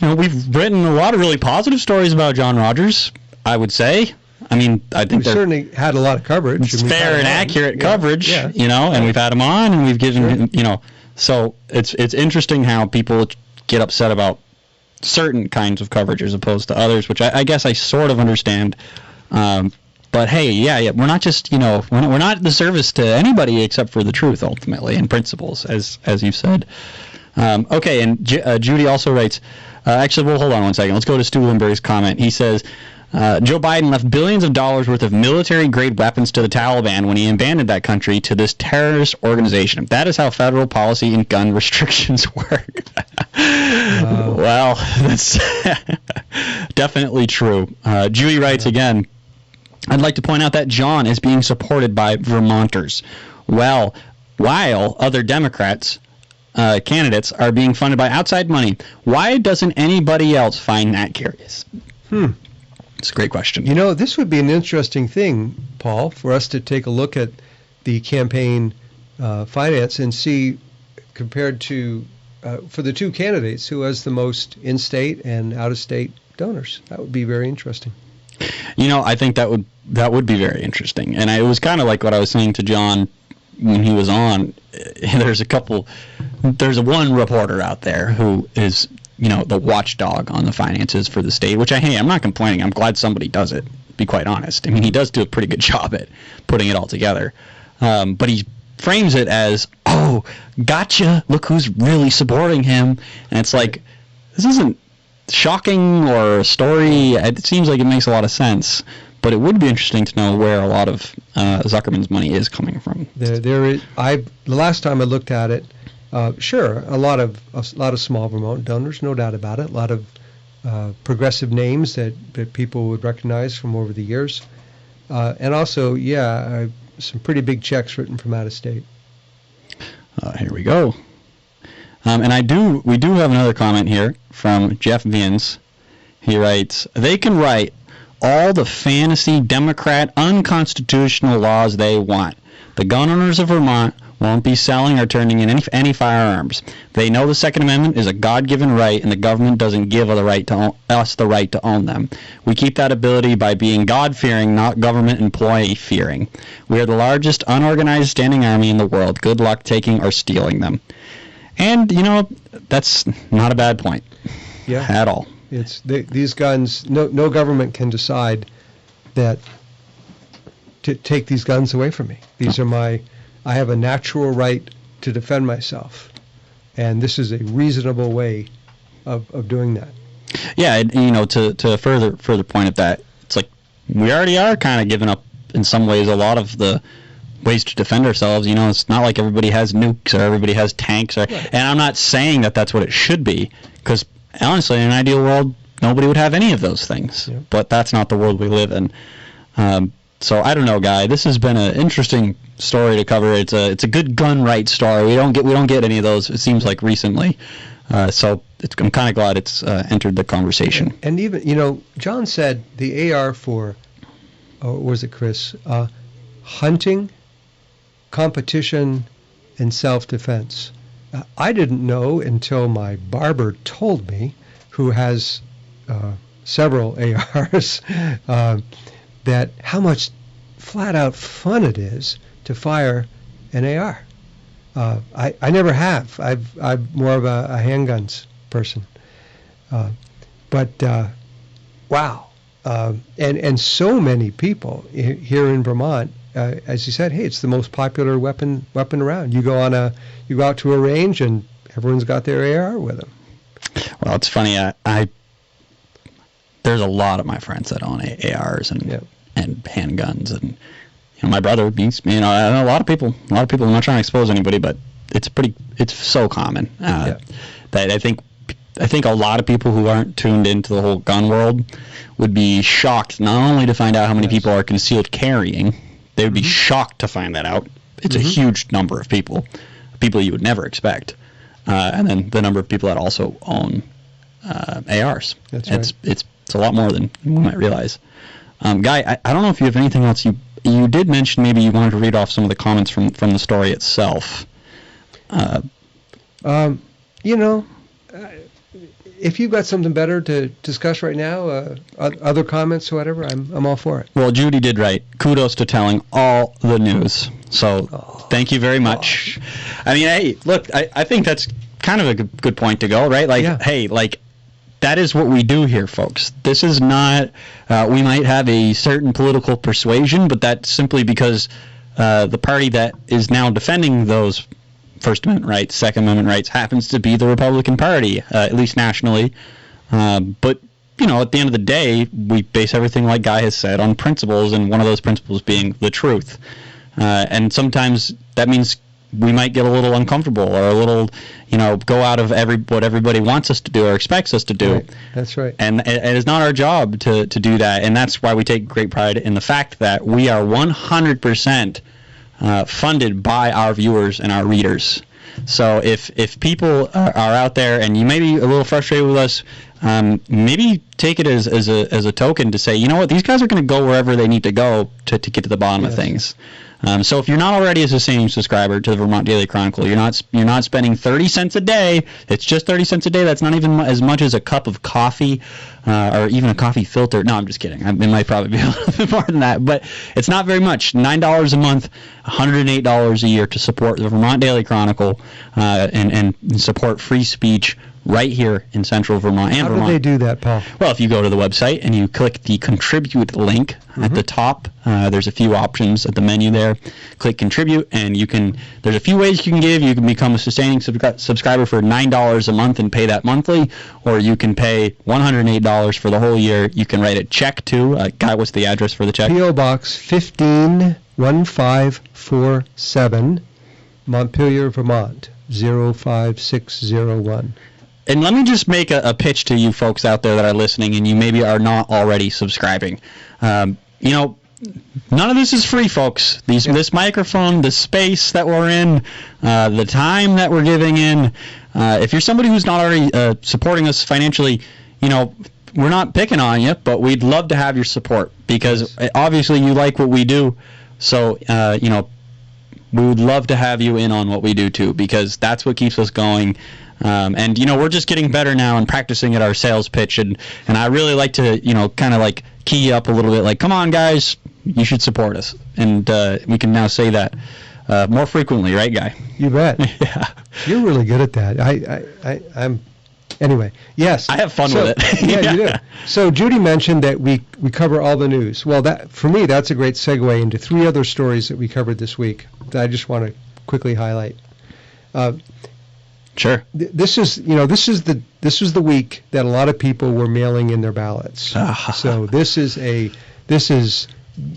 S1: we've written a lot of really positive stories about John Rodgers, I would say. I think
S2: we certainly had a lot of coverage.
S1: It's fair and accurate coverage,
S2: yeah.
S1: And we've had him on, and we've given, so it's interesting how people get upset about certain kinds of coverage as opposed to others, which I guess I sort of understand. But hey, yeah, we're not just, we're not the service to anybody except for the truth ultimately and principles, as you've said. Okay, and Judy also writes, actually, hold on one second. Let's go to Stu Lindbergh's comment. He says, Joe Biden left billions of dollars worth of military-grade weapons to the Taliban when he abandoned that country to this terrorist organization. That is how federal policy and gun restrictions work. Well, that's definitely true. Judy writes again, I'd like to point out that John is being supported by Vermonters, while other Democrats candidates are being funded by outside money. Why doesn't anybody else find that curious? It's a great question.
S2: This would be an interesting thing, Paul, for us to take a look at the campaign finance and see, compared to, for the two candidates, who has the most in-state and out-of-state donors. That would be very interesting.
S1: I think that would be very interesting. And it was kind of like what I was saying to John when he was on. There's one reporter out there who is, the watchdog on the finances for the state, which I'm not complaining. I'm glad somebody does it, to be quite honest. He does do a pretty good job at putting it all together. But he frames it as, oh, gotcha, look who's really supporting him. And it's like, this isn't shocking or a story. It seems like it makes a lot of sense. But it would be interesting to know where a lot of Zuckerman's money is coming from.
S2: The last time I looked at it, sure, a lot of small Vermont donors, no doubt about it. A lot of progressive names that people would recognize from over the years, and also, some pretty big checks written from out of state.
S1: Here we go. And we do have another comment here from Jeff Vins. He writes, they can write all the fantasy Democrat unconstitutional laws they want. The gun owners of Vermont won't be selling or turning in any firearms. They know the Second Amendment is a God-given right, and the government doesn't give us the right to own them. We keep that ability by being God-fearing, not government employee-fearing. We are the largest unorganized standing army in the world. Good luck taking or stealing them. And, that's not a bad point at all.
S2: It's these guns, no government can decide that to take these guns away from me. These are I have a natural right to defend myself, and this is a reasonable way of doing that.
S1: Yeah, to further point at that, it's like we already are kind of giving up in some ways a lot of the ways to defend ourselves. It's not like everybody has nukes or everybody has tanks, and I'm not saying that that's what it should be, because honestly, in an ideal world, nobody would have any of those things. Yeah. But that's not the world we live in. So I don't know, Guy. This has been an interesting story to cover. It's a good gun rights story. We don't get any of those. It seems like recently. So I'm kind of glad it's entered the conversation.
S2: And even John said the AR for, what was it, Chris? Hunting, competition, and self-defense. I didn't know until my barber told me, who has several ARs. That how much flat-out fun it is to fire an AR. I never have. I'm more of a handguns person. But wow. And so many people here in Vermont, as you said, hey, it's the most popular weapon around. You go out to a range and everyone's got their AR with them.
S1: Well, it's funny. There's a lot of my friends that own ARs and handguns, and my brother beats me. A lot of people. I'm not trying to expose anybody, but it's so common that I think a lot of people who aren't tuned into the whole gun world would be shocked not only to find out how many people are concealed carrying. They would be shocked to find that out. It's a huge number of people you would never expect, and then the number of people that also own ARs.
S2: That's right.
S1: It's a lot more than we might realize. Guy, I don't know if you have anything else. You did mention maybe you wanted to read off some of the comments from the story itself.
S2: If you've got something better to discuss right now, other comments, whatever, I'm all for it.
S1: Well, Judy did write, kudos to telling all the news. So thank you very much. I mean, hey, look, I think that's kind of a good point to go, right? Hey, that is what we do here, folks. This is not, we might have a certain political persuasion, but that's simply because the party that is now defending those First Amendment rights, Second Amendment rights, happens to be the Republican Party, at least nationally. But, at the end of the day, we base everything, like Guy has said, on principles, and one of those principles being the truth. And sometimes that means we might get a little uncomfortable or a little, go out of what everybody wants us to do or expects us to do.
S2: Right. That's right.
S1: And it is not our job to do that. And that's why we take great pride in the fact that we are 100% funded by our viewers and our readers. So if people are out there and you may be a little frustrated with us, maybe take it as a token to say, you know what, these guys are going to go wherever they need to go to get to the bottom of things. So if you're not already a sustaining subscriber to the Vermont Daily Chronicle, you're not spending 30 cents a day. It's just 30 cents a day. That's not even as much as a cup of coffee or even a coffee filter. No, I'm just kidding. It might probably be a little bit more than that, but it's not very much. $9 a month, $108 a year to support the Vermont Daily Chronicle and support free speech right here in central Vermont.
S2: How do they do that, Paul?
S1: Well, if you go to the website and you click the contribute link at the top, there's a few options at the menu there. Click contribute, and there's a few ways you can give. You can become a sustaining subscriber for $9 a month and pay that monthly, or you can pay $108 for the whole year. You can write a check to, Guy, what's the address for the check?
S2: P.O. Box 151547, Montpelier, Vermont, 05601.
S1: And let me just make a pitch to you folks out there that are listening and you maybe are not already subscribing. None of this is free, folks. This microphone, the space that we're in, the time that we're giving in. If you're somebody who's not already supporting us financially, we're not picking on you, but we'd love to have your support because obviously you like what we do. So, we would love to have you in on what we do too, because that's what keeps us going. And we're just getting better now and practicing at our sales pitch, and I really like to, kind of like key you up a little bit, like, come on guys, you should support us. And we can now say that more frequently, right, Guy?
S2: You bet.
S1: Yeah.
S2: You're really good at that. I'm. Anyway, yes.
S1: I have fun with it.
S2: Yeah, you do. So Judy mentioned that we cover all the news. Well, that for me, that's a great segue into 3 other stories that we covered this week that I just want to quickly highlight.
S1: Sure.
S2: This is the week that a lot of people were mailing in their ballots. So this is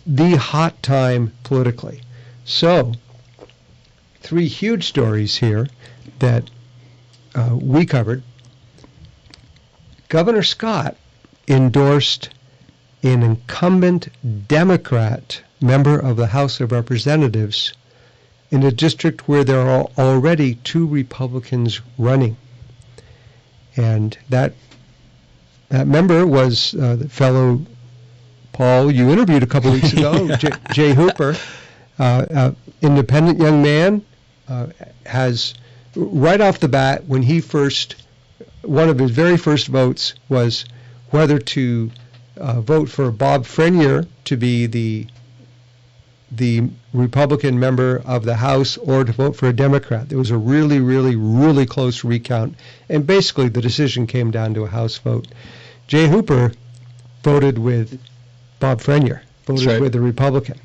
S2: the hot time politically. So 3 huge stories here that we covered. Governor Scott endorsed an incumbent Democrat member of the House of Representatives in a district where there are already 2 Republicans running. And that member was the fellow Paul you interviewed a couple weeks ago, Jay Hooper, independent young man, has right off the bat, when he one of his very first votes was whether to vote for Bob Frenier to be the Republican member of the House or to vote for a Democrat. There was a really, really, really close recount, and basically the decision came down to a House vote. Jay Hooper voted with Bob Frenier, voted with the Republican,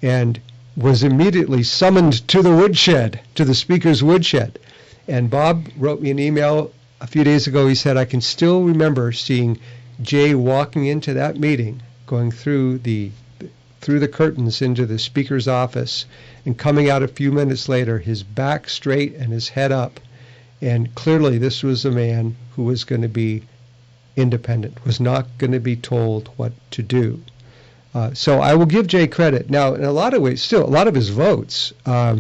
S2: and was immediately summoned to the woodshed, to the Speaker's woodshed. And Bob wrote me an email a few days ago. He said, I can still remember seeing Jay walking into that meeting, going through the curtains into the Speaker's office, and coming out a few minutes later, his back straight and his head up. And clearly this was a man who was going to be independent, was not going to be told what to do. So I will give Jay credit. Now, in a lot of ways, still, a lot of his votes are,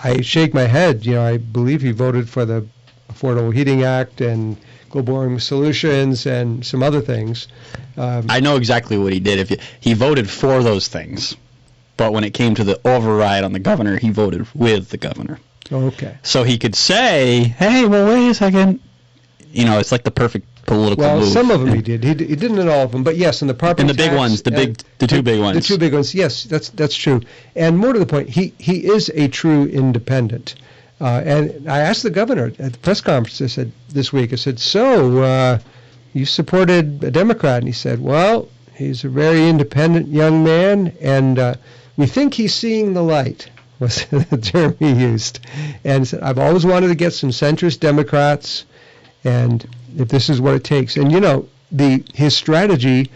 S2: I shake my head. I believe he voted for the Affordable Heating Act and Global Warming Solutions and some other things.
S1: I know exactly what he did. He voted for those things, but when it came to the override on the governor, he voted with the governor.
S2: Okay.
S1: So he could say, hey, well, wait a second. It's like the perfect political move.
S2: Well, some of them he did. He didn't in all of them, but yes, in the property
S1: and the big ones, the two big ones.
S2: The 2 big ones, yes, that's true. And more to the point, he is a true independent. And I asked the governor at the press conference, I said, so you supported a Democrat? And he said, well, he's a very independent young man, and we think he's seeing the light, was the term he used. And said, I've always wanted to get some centrist Democrats, and if this is what it takes. And, his strategy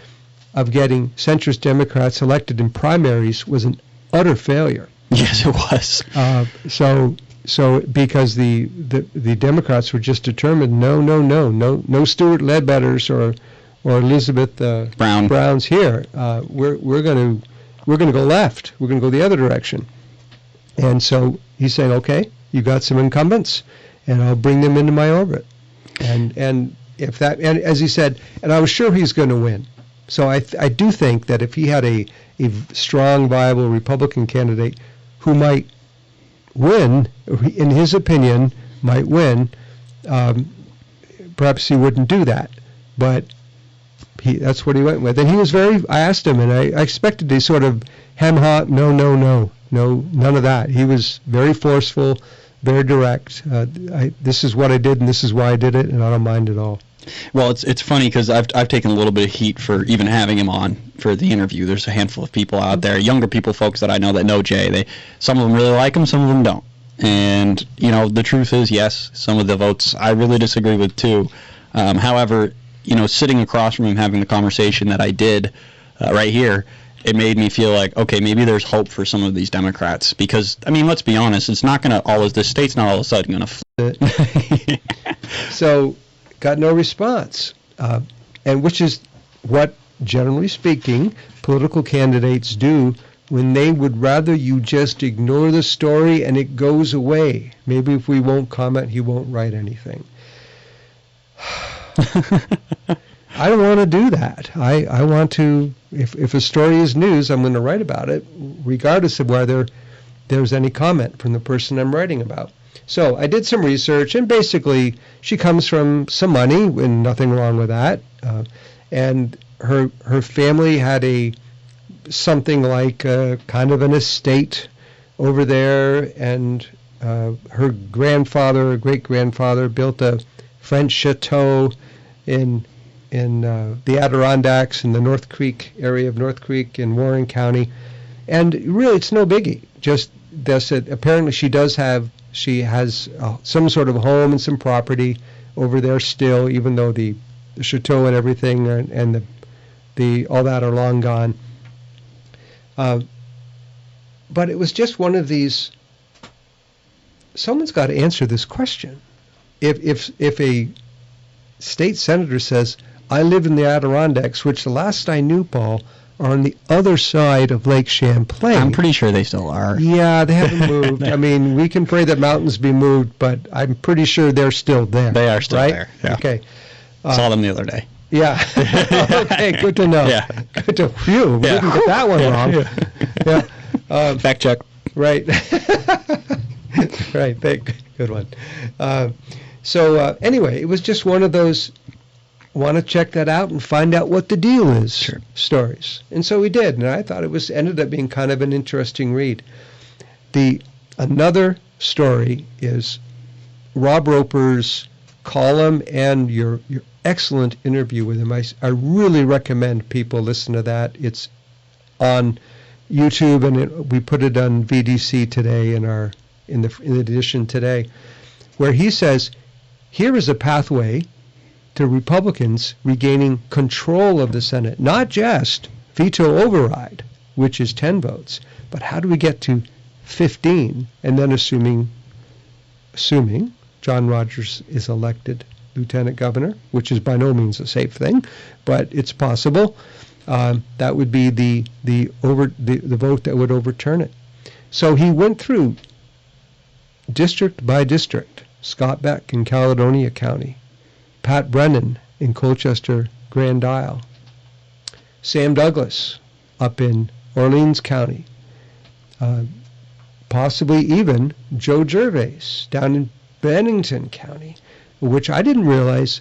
S2: of getting centrist Democrats elected in primaries was an utter failure.
S1: Yes, it was.
S2: So because the Democrats were just determined, no Stuart Ledbetters or Elizabeth Browns here. We're going to go left. We're going to go the other direction. And so he's saying, okay, you got some incumbents, and I'll bring them into my orbit. And if that, and as he said, and I was sure he's going to win. So I do think that if he had a strong, viable Republican candidate who might win, in his opinion, might win, perhaps he wouldn't do that. But that's what he went with. And he was I asked him, and I expected to sort of hem-haw, no, none of that. He was very forceful, very direct. This is what I did, and this is why I did it, and I don't mind at all.
S1: Well, it's funny because I've taken a little bit of heat for even having him on for the interview. There's a handful of people out there, younger people, folks that I know that know Jay. Some of them really like him, some of them don't. And the truth is, yes, some of the votes I really disagree with too. However, sitting across from him, having the conversation that I did right here, it made me feel like, okay, maybe there's hope for some of these Democrats. Because let's be honest, it's not going to the state's not all of a sudden going to flip.
S2: So. Got no response, and which is what, generally speaking, political candidates do when they would rather you just ignore the story and it goes away. Maybe if we won't comment, he won't write anything. I don't want to do that. I want to, if a story is news, I'm going to write about it, regardless of whether there's any comment from the person I'm writing about. So I did some research, and basically she comes from some money, and nothing wrong with that. And her family had something like kind of an estate over there, and her great-grandfather built a French chateau in the Adirondacks in the North Creek area of North Creek in Warren County. And really, it's no biggie. Just that's it. Apparently, she has some sort of home and some property over there still, even though the chateau and everything and the all that are long gone. But it was just one of these. Someone's got to answer this question. If a state senator says, "I live in the Adirondacks," which the last I knew, Paul, are on the other side of Lake Champlain.
S1: I'm pretty sure they still are.
S2: Yeah, they haven't moved. I mean, we can pray that mountains be moved, but I'm pretty sure they're still there.
S1: They are still
S2: right?
S1: there. Yeah.
S2: Okay.
S1: Saw them the other day.
S2: Yeah. Okay, good to know.
S1: Yeah.
S2: Good to. Phew, we didn't get that one wrong. Yeah.
S1: Fact check.
S2: Right. Right. Good one. So anyway, it was just one of those want to check that out and find out what the deal is stories. And so we did, and I thought it ended up being kind of an interesting read. Another story is Rob Roper's column and your excellent interview with him. I really recommend people listen to that. It's on YouTube, and we put it on VDC today in the edition today, where he says, here is a pathway to Republicans regaining control of the Senate, not just veto override, which is 10 votes, but how do we get to 15, and then assuming John Rodgers is elected lieutenant governor, which is by no means a safe thing, but it's possible. That would be the vote that would overturn it. So he went through district by district. Scott Beck in Caledonia County, Pat Brennan in Colchester Grand Isle, Sam Douglas up in Orleans County, possibly even Joe Gervais down in Bennington County, which I didn't realize.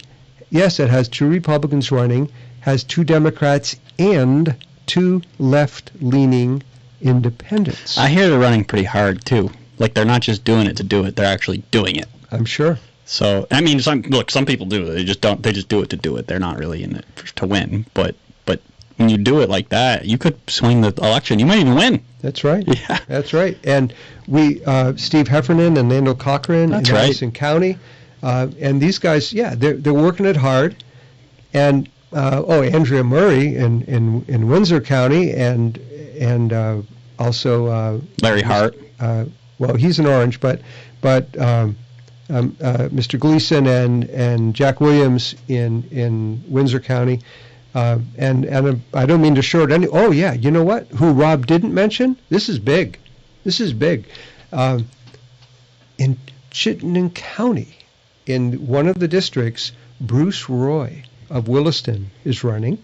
S2: Yes, it has 2 Republicans running, has 2 Democrats and 2 left-leaning independents.
S1: I hear they're running pretty hard too. Like, they're not just doing it to do it; they're actually doing it.
S2: I'm sure.
S1: So, I mean, some people do it. They just don't. They just do it to do it. They're not really in it to win. But when you do it like that, you could swing the election. You might even win.
S2: That's right.
S1: Yeah.
S2: That's right. And Steve Heffernan and Nandel Cochran in Madison County, and these guys, they're working it hard. And Andrea Murray in Windsor County, and also
S1: Larry Hart.
S2: Well, he's an Orange, but Mr. Gleason and Jack Williams in Windsor County, and I don't mean to short any. Oh yeah, you know what? Who Rob didn't mention? This is big. In Chittenden County, in one of the districts, Bruce Roy of Williston is running,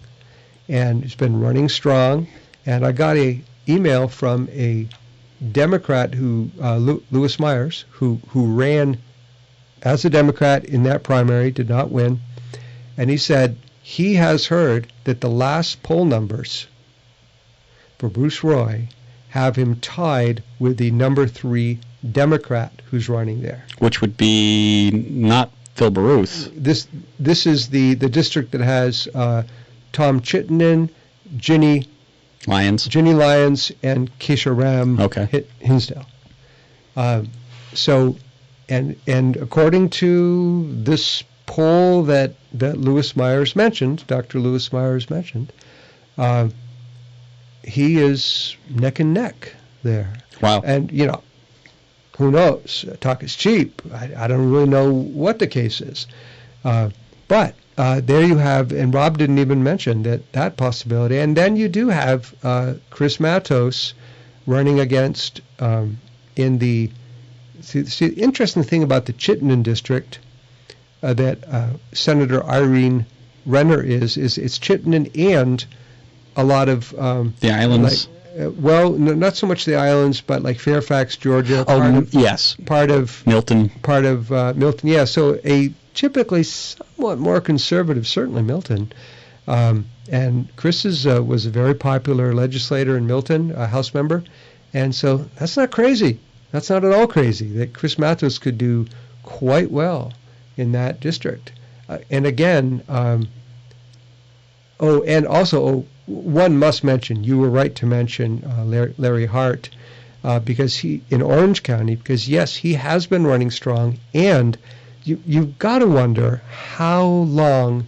S2: and he's been running strong. And I got a email from a Democrat who Lewis Myers, who ran as a Democrat in that primary, did not win, and he said he has heard that the last poll numbers for Bruce Roy have him tied with the number 3 Democrat who's running there,
S1: which would be not Phil Baruth.
S2: This is the district that has Tom Chittenden, Ginny Lyons, and Keisha Ram Hinsdale. So, and according to this poll that Lewis Myers mentioned, Dr. Lewis Myers mentioned, he is neck and neck there.
S1: Wow.
S2: And, who knows? Talk is cheap. I don't really know what the case is. But there you have, and Rob didn't even mention that possibility. And then you do have Chris Matos running against in the. See, the interesting thing about the Chittenden district that Senator Irene Renner is it's Chittenden and a lot of
S1: the islands.
S2: Not so much the islands, but like Fairfax, Georgia.
S1: Yes.
S2: Part of
S1: Milton.
S2: Milton. Yeah. So a typically somewhat more conservative, certainly Milton. And Chris was a very popular legislator in Milton, a House member, and so that's not crazy. That's not at all crazy that Chris Matos could do quite well in that district. And again, and also one must mention. You were right to mention Larry Hart because he in Orange County, because yes, he has been running strong, and you've got to wonder how long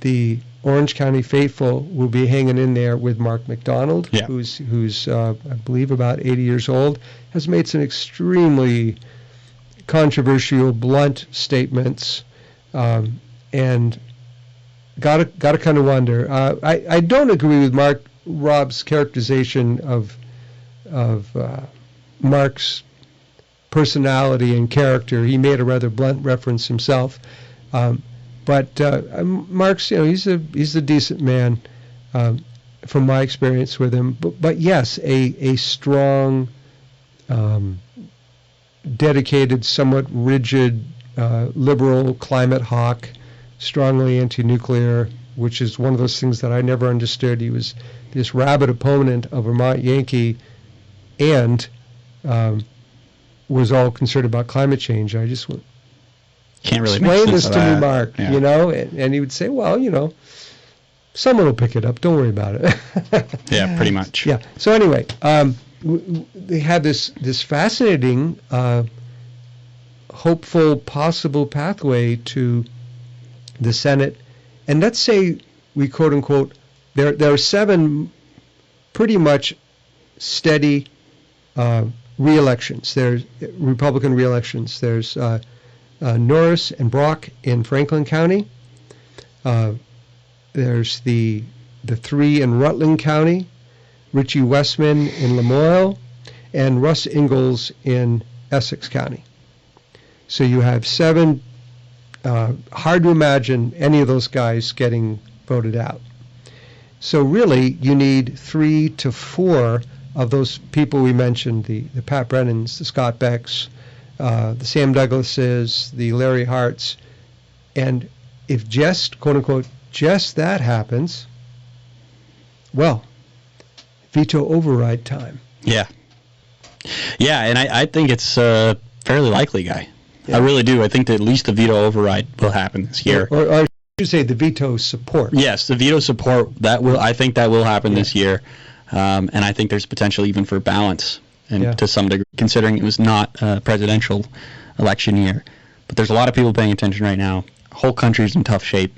S2: the Orange County faithful will be hanging in there with Mark McDonald, who's I believe about 80 years old, has made some extremely controversial, blunt statements, and got to kind of wonder. I don't agree with Rob's characterization of Mark's personality and character. He made a rather blunt reference himself. But Mark's, he's a decent man from my experience with him. But yes, a strong, dedicated, somewhat rigid, liberal climate hawk, strongly anti-nuclear, which is one of those things that I never understood. He was this rabid opponent of Vermont Yankee, and was all concerned about climate change. I just
S1: can't really
S2: explain this to me, Mark.
S1: Yeah.
S2: And he would say, well, someone will pick it up. Don't worry about it.
S1: Yeah, pretty much.
S2: Yeah. So anyway, they had this fascinating, hopeful, possible pathway to the Senate, and let's say we quote unquote there are 7 pretty much steady re-elections. There's Republican re-elections. There's Norris and Brock in Franklin County. There's the 3 in Rutland County, Richie Westman in Lamoille, and Russ Ingalls in Essex County. So you have 7. Hard to imagine any of those guys getting voted out. So really, you need 3 to 4 of those people we mentioned, the Pat Brennans, the Scott Becks, the Sam Douglases, the Larry Harts, and if just, quote unquote, just that happens, well, veto override time.
S1: Yeah. Yeah, and I think it's fairly likely, Guy. Yeah. I really do. I think that at least the veto override will happen this year.
S2: Or I should say the veto support.
S1: Yes, the veto support, I think that will happen this year. And I think there's potential even for balance, and to some degree, considering it was not a presidential election year. But there's a lot of people paying attention right now. The whole country's in tough shape,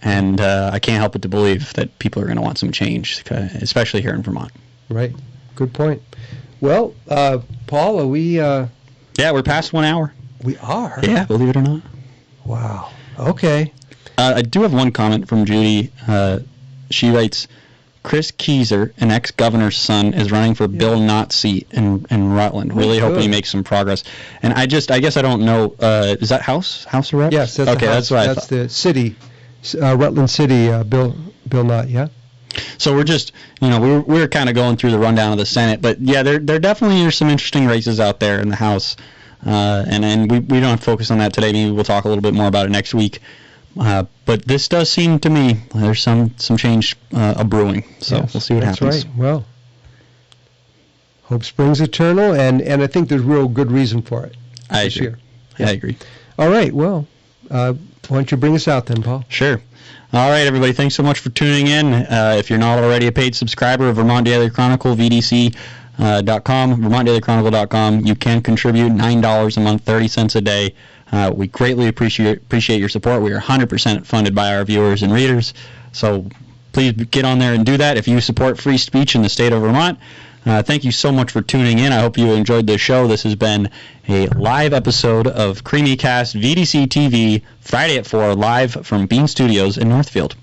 S1: and I can't help but to believe that people are going to want some change, especially here in Vermont.
S2: Right. Good point. Well, Paul, are we...
S1: Yeah, we're past 1 hour.
S2: We are?
S1: Yeah, believe it or not.
S2: Wow. Okay.
S1: I do have one comment from Judy. She writes, Chris Keyser, an ex-governor's son, is running for Bill Knott's seat in Rutland. Really hoping he makes some progress. And I guess I don't know, is that House of Reps?
S2: Yes, that's
S1: okay, that's what I thought.
S2: That's the city, Rutland City, Bill Knott, yeah?
S1: So we're just, we're kind of going through the rundown of the Senate. But, yeah, there definitely are some interesting races out there in the House. And we don't have to focus on that today. Maybe we'll talk a little bit more about it next week. But this does seem to me there's some change brewing. So we'll see what happens.
S2: That's right. Well, hope springs eternal, and I think there's real good reason for it this year.
S1: I agree.
S2: All right. Well, why don't you bring us out then, Paul?
S1: Sure. All right, everybody. Thanks so much for tuning in. If you're not already a paid subscriber of Vermont Daily Chronicle, VDC.com, VermontDailyChronicle.com, you can contribute $9 a month, 30 cents a day. We greatly appreciate your support. We are 100% funded by our viewers and readers. So please get on there and do that if you support free speech in the state of Vermont. Thank you so much for tuning in. I hope you enjoyed this show. This has been a live episode of Creemee Cast VDC TV, Friday at 4, live from Bean Studios in Northfield.